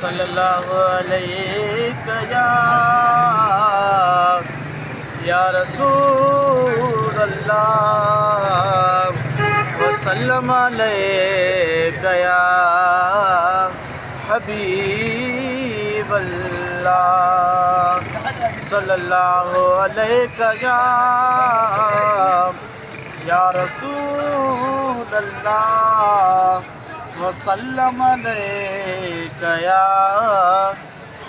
صلی اللہ علیہ یا رسول اللہ وسلم علیک یا حبیب اللہ صلی اللہ علیہ یا رسول اللہ وسلم علیک یا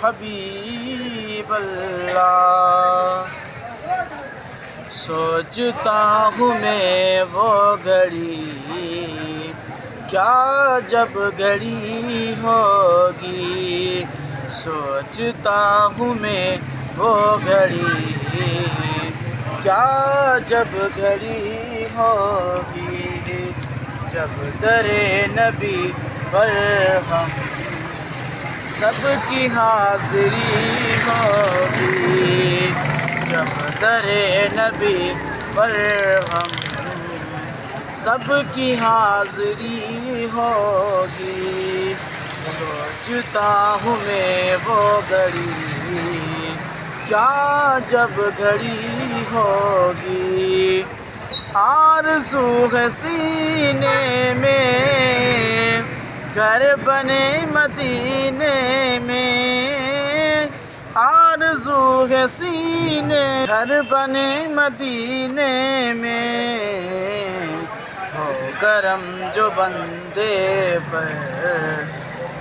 حبیب اللہ۔ سوچتا ہوں میں وہ گھڑی کیا جب گھڑی ہوگی، سوچتا ہوں میں وہ گھڑی کیا جب گھڑی ہوگی، جب در نبی پر ہم سب کی حاضری ہوگی، جب در نبی پر ہم سب کی حاضری ہوگی۔ سوچتا ہوں میں وہ گھڑی کیا جب گھڑی ہوگی، آرزو ہے سینے میں گھر بنے مدینے میں، آرزو ہے سینے گھر بنے مدینے میں، ہو کرم جو بندے پر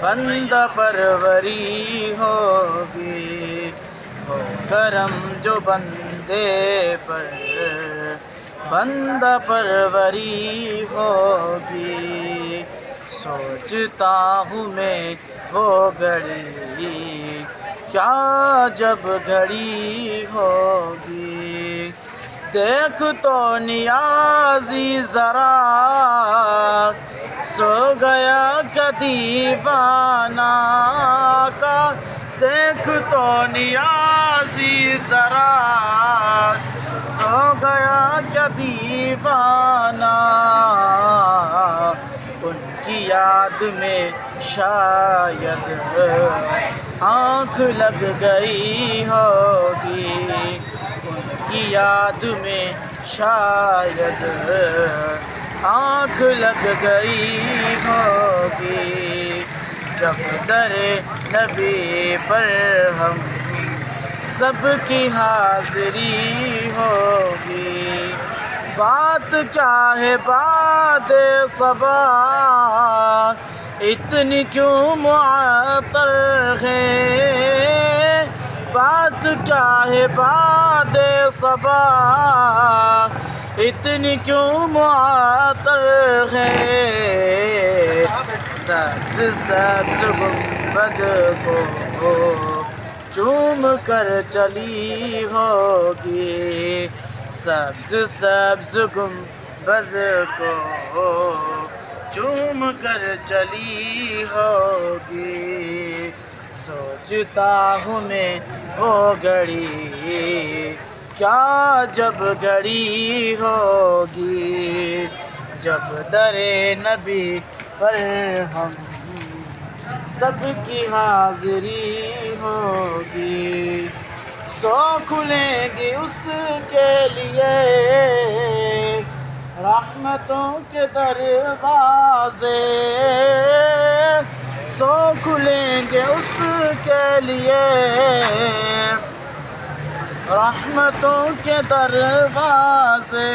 بندہ پروری ہوگی، ہو کرم جو بندے پر بندہ پروری ہوگی۔ سوچتا ہوں میں وہ گھڑی کیا جب گھڑی ہوگی، دیکھ تو نیازی ذرا سو گیا کیا دیوانہ کا، دیکھ تو نیازی ذرا سو گیا کیا دیوانہ، ان کی یاد میں شاید آنکھ لگ گئی ہوگی، ان کی یاد میں شاید آنکھ لگ گئی ہوگی، جب در نبی پر ہم سب کی حاضری ہوگی۔ بات کیا ہے باد صبا اتنی کیوں معطر ہے، بات کیا ہے باد صبا اتنی کیوں معطر ہے، سبز سبز گنبد کو چوم کر چلی ہوگی، سبز سبز گنبد کو چوم کر چلی ہوگی۔ سوچتا ہوں میں وہ گھڑی کیا جب گھڑی ہوگی، جب در نبی پر ہم سب کی حاضری ہوگی، سو کھلیں گی اس کے لیے رحمتوں کے دروازے، سو کھلیں گے اس کے لیے رحمتوں کے دروازے،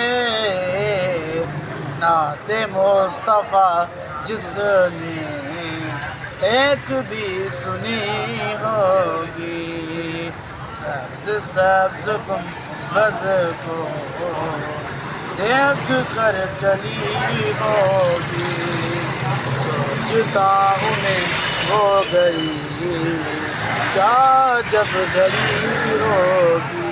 نعت مصطفیٰ جس نے ایک بھی سنی ہوگی، سبز سبز گنبد کو دیکھ کر چلی ہوگی۔ سوچتا ہوں میں وہ گھڑی کیا جب گھڑی ہوگی۔